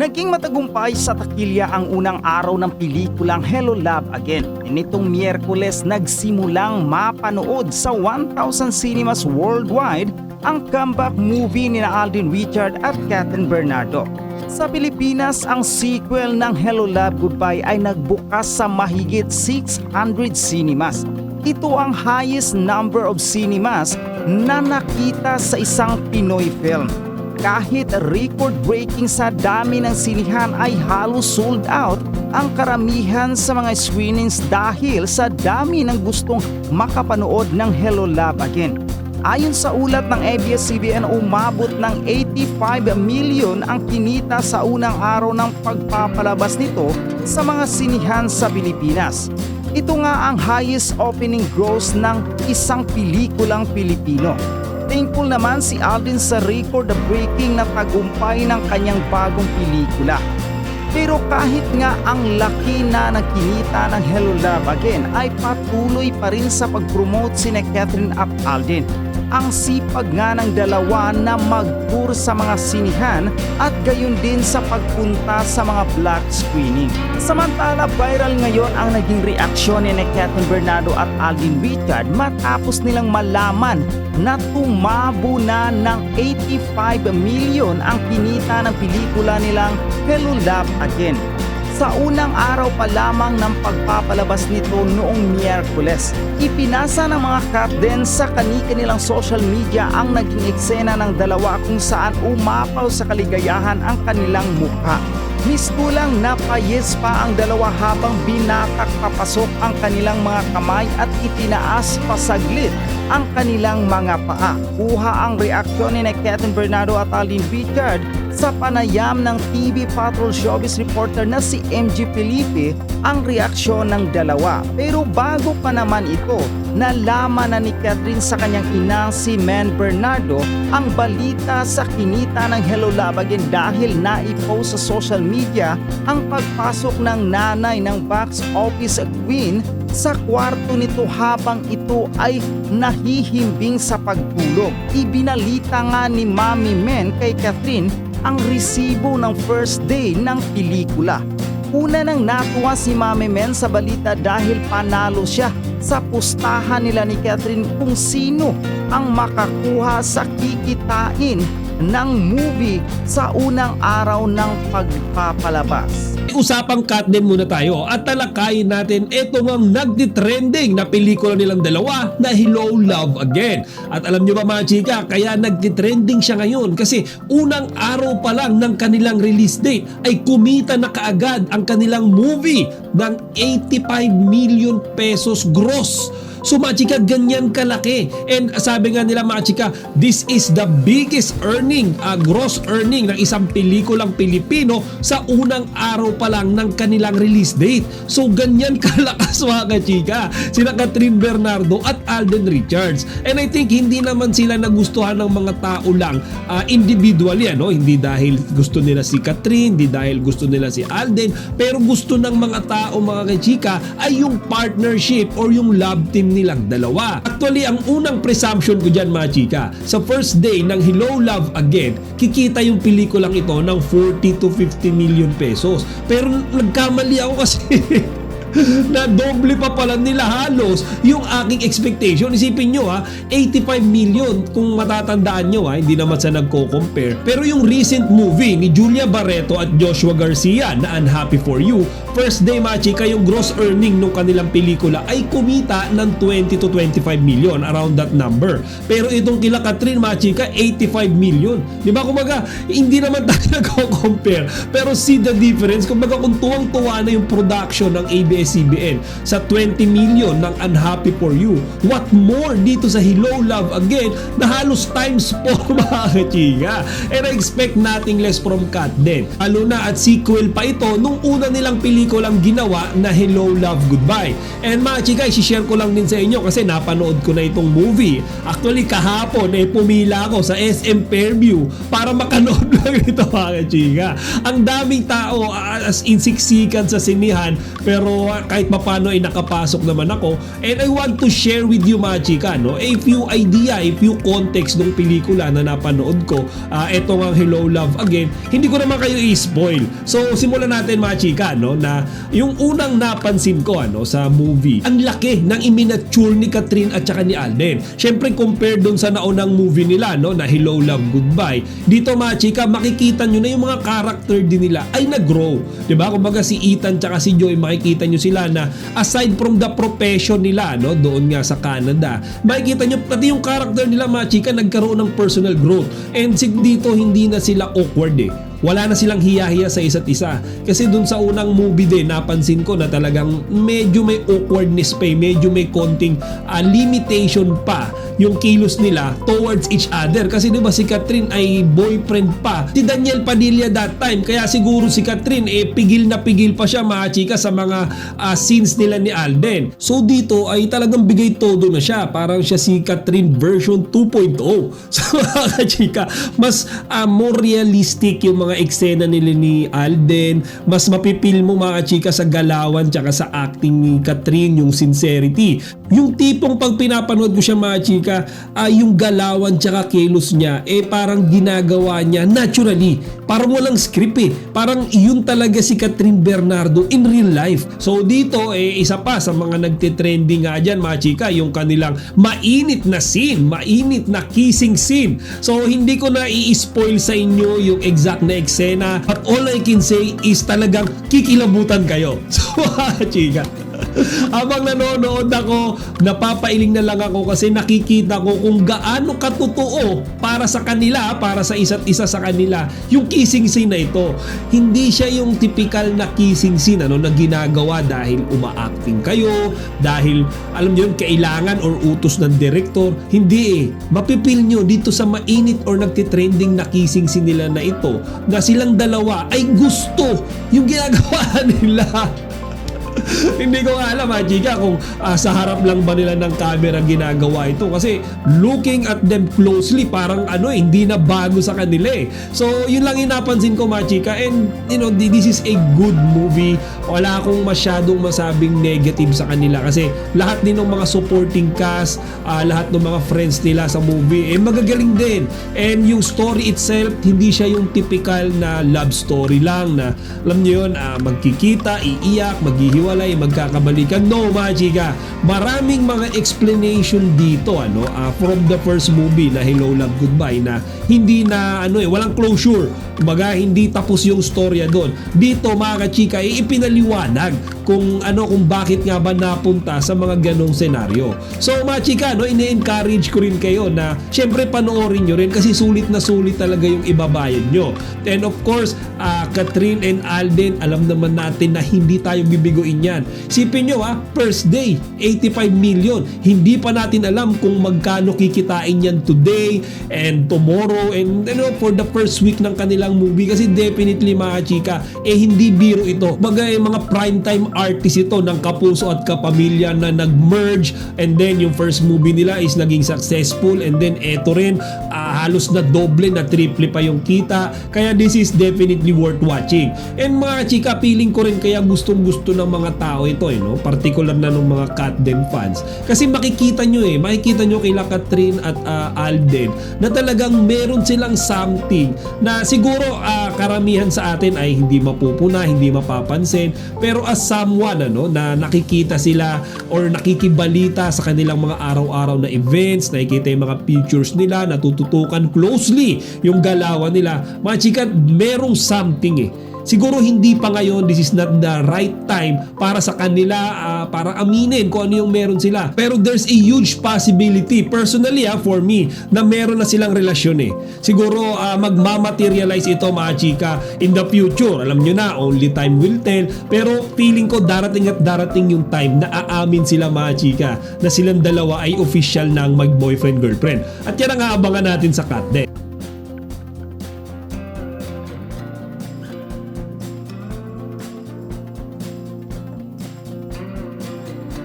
Naging matagumpay sa takilya ang unang araw ng pelikulang Hello Love Again. Nitong Miyerkules nagsimulang mapanood sa 1,000 cinemas worldwide ang comeback movie ni Alden Richard at Kathryn Bernardo. Sa Pilipinas, ang sequel ng Hello Love Goodbye ay nagbukas sa mahigit 600 cinemas. Ito ang highest number of cinemas na nakita sa isang Pinoy film. Kahit record-breaking sa dami ng sinihan ay halos sold out ang karamihan sa mga screenings dahil sa dami ng gustong makapanood ng Hello Love Again. Ayon sa ulat ng ABS-CBN, umabot ng 85 million ang kinita sa unang araw ng pagpapalabas nito sa mga sinihan sa Pilipinas. Ito nga ang highest opening gross ng isang pelikulang Pilipino. Thankful naman si Alden sa record-breaking na tagumpay ng kanyang bagong pelikula. Pero kahit nga ang laki na nagkinita ng Hello Love Again ay patuloy pa rin sa pag-promote sina Kathryn at Alden. Ang sipag nga ng dalawa na mag-tour sa mga sinihan at gayon din sa pagpunta sa mga black screening. Samantala, viral ngayon ang naging reaksyon ni Kathryn Bernardo at Alden Richard matapos nilang malaman na tumabo na ng 85 million ang kinita ng pelikula nilang Hello Love Again. Sa unang araw pa lamang ng pagpapalabas nito noong Miyerkules, ipinasa ng mga kapden sa kani-kanilang social media ang naging eksena ng dalawa kung saan umapaw sa kaligayahan ang kanilang mukha. Mistulang napayes pa ang dalawa habang binatak papasok ang kanilang mga kamay at itinaas pa saglit ang kanilang mga paa. Kuha ang reaksyon ni Kathryn Bernardo at Alden Richard sa panayam ng TV Patrol showbiz reporter na si MG Felipe ang reaksyon ng dalawa. Pero bago pa naman ito, nalaman na ni Kathryn sa kanyang ina si Man Bernardo ang balita sa kinita ng Hello Love Again dahil naipost sa social media ang pagpasok ng nanay ng box office queen sa kwarto nito habang ito ay nahihimbing sa pagtulog. Ibinalita nga ni Mami Men kay Kathryn ang resibo ng first day ng pelikula. Una nang natuwa si Mami Men sa balita dahil panalo siya sa pustahan nila ni Kathryn kung sino ang makakuha sa kikitain ng movie sa unang araw ng pagpapalabas. Usapang cut din muna tayo at talakayin natin ito ngang nagtitrending na pelikula nilang dalawa na Hello Love Again. At alam nyo ba mga chika, kaya nagtitrending siya ngayon kasi unang araw pa lang ng kanilang release date ay kumita na kaagad ang kanilang movie ng 85 million pesos gross. So mga chika, ganyan kalaki. And sabi nga nila mga chika, this is the biggest earning, gross earning ng isang pelikulang Pilipino sa unang araw pa lang ng kanilang release date. So ganyan kalakas mga chika, sila Kathryn Bernardo at Alden Richards. And I think hindi naman sila nagustuhan ng mga tao lang individually, hindi dahil gusto nila si Kathryn, hindi dahil gusto nila si Alden, pero gusto ng mga tao mga chika ay yung partnership or yung love team nilang dalawa. Actually, ang unang presumption ko dyan mga chika, sa first day ng Hello Love Again, kikita yung pelikulang ito ng 40 to 50 million pesos. Pero nagkamali ako kasi na doble pa pala nila halos yung aking expectation. Isipin nyo 85 million kung matatandaan nyo hindi naman sa nagko-compare. Pero yung recent movie ni Julia Barreto at Joshua Garcia na Unhappy For You, first day mga chika, yung gross earning ng kanilang pelikula ay kumita ng 20 to 25 million, around that number. Pero itong kila Kathryn mga chika, 85 million. Diba kumbaga, hindi naman tayo nagko-compare. Pero see the difference, kumbaga kung tuwang-tuwa na yung production ng ABS-CBN sa 20 million ng Unhappy For You, what more dito sa Hello Love Again na halos times 4 mga chika. And I expect nothing less from Kat din. Lalo na at sequel pa ito nung una nilang pelikulang ginawa na Hello Love Goodbye. And mga chika, isi-share ko lang din sa inyo kasi napanood ko na itong movie. Actually kahapon pumila ako sa SM Fairview para makanood lang ito mga chika. Ang daming tao as in siksikan sa sinihan, pero kahit papano ay nakapasok naman ako, and I want to share with you mga chika, no, a few idea, a few context ng pelikula na napanood ko. Eto nga Hello Love Again, hindi ko naman kayo i-spoil. So simulan natin mga chika, no, na yung unang napansin ko sa movie, ang laki ng immature ni Catherine at saka ni Alden. Syempre compared doon sa naunang movie nila, no, na Hello Love Goodbye, dito mga chika, makikita nyo na yung mga character din nila ay nag-grow, diba? Kumbaga si Ethan tsaka si Joy, makikita nyo sila na aside from the profession nila, no, doon nga sa Canada, makikita nyo pati yung character nila mga chika nagkaroon ng personal growth, and dito hindi na sila awkward wala na silang hiya-hiya sa isa't isa. Kasi dun sa unang movie din, napansin ko na talagang medyo may awkwardness pa, medyo may konting limitation pa yung kilos nila towards each other. Kasi diba si Catherine ay boyfriend pa si Daniel Padilla that time, kaya siguro si Catherine pigil na pigil pa siya mga chika sa mga scenes nila ni Alden. So dito ay talagang bigay todo na siya, parang siya si Catherine version 2.0. So mga chika, mas more realistic yung mga eksena nila ni Alden, mas mapipil mo mga chika sa galawan tsaka sa acting ni Catherine, yung sincerity. Yung tipong pag pinapanood ko siya mga chika, yung galawan tsaka kilos niya, parang ginagawa niya naturally. Parang walang script Parang yun talaga si Catherine Bernardo in real life. So dito, isa pa sa mga nagtitrending nga dyan mga chika, yung kanilang mainit na scene, mainit na kissing scene. So hindi ko na i-spoil sa inyo yung exact na eksena, but all I can say is talagang kikilabutan kayo. So chika, habang nanonood ako, napapailing na lang ako kasi nakikita ko kung gaano katotoo para sa kanila, para sa isa't isa sa kanila, yung kissing scene na ito. Hindi siya yung typical na kissing scene na ginagawa dahil uma-acting kayo, dahil alam niyo yun, kailangan or utos ng director. Hindi mapipil nyo dito sa mainit or nagtitrending na kissing scene nila na ito, na silang dalawa ay gusto yung ginagawa nila. Hindi ko alam chika kung sa harap lang ba nila ng camera ginagawa ito, kasi looking at them closely parang hindi na bago sa kanila So yun lang yung napansin ko chika, and you know, this is a good movie. Wala akong masyadong masabing negative sa kanila kasi lahat din ng mga supporting cast, lahat ng mga friends nila sa movie magagaling din, and yung story itself hindi siya yung typical na love story lang na alam niyo yun, magkikita, iiyak, maghihiwalay, magkakabalikan. No mga chika, maraming mga explanation dito from the first movie na Hello Love Goodbye na hindi na walang closure. Kumbaga hindi tapos yung storya doon. Dito mga chika, ipinaliwanag kung bakit nga ba napunta sa mga ganong senaryo. So mga chika, ine-encourage ko rin kayo na syempre panoorin nyo rin kasi sulit na sulit talaga yung ibabayad nyo. And of course, Catherine and Alden, alam naman natin na hindi tayo bibiguin yan. Sipin nyo first day, 85 million. Hindi pa natin alam kung magkano kikitain yan today and tomorrow and for the first week ng kanilang movie, kasi definitely mga chika, hindi biro ito. Bagay mga primetime artist ito ng kapuso at kapamilya na nag-merge, and then yung first movie nila is naging successful, and then eto rin halos na doble na triple pa yung kita, kaya this is definitely worth watching. And mga chika, feeling ko rin kaya gustong gusto ng mga tao ito particular na ng mga Catden fans, kasi makikita nyo kila Catherine at Alden na talagang meron silang something na siguro karamihan sa atin ay hindi mapupuna, hindi mapapansin, pero as someone na nakikita sila or nakikibalita sa kanilang mga araw-araw na events, nakikita yung mga pictures nila, natututukan closely yung galawan nila, mga chika, merong something siguro hindi pa ngayon, this is not the right time para sa kanila para aminin kung ano yung meron sila. Pero there's a huge possibility, personally for me, na meron na silang relasyon Siguro magmamaterialize ito mga chika in the future. Alam nyo na, only time will tell. Pero feeling ko darating at darating yung time na aamin sila mga chika na silang dalawa ay official ng mag-boyfriend-girlfriend. At yan ang aabangan natin sa Catden.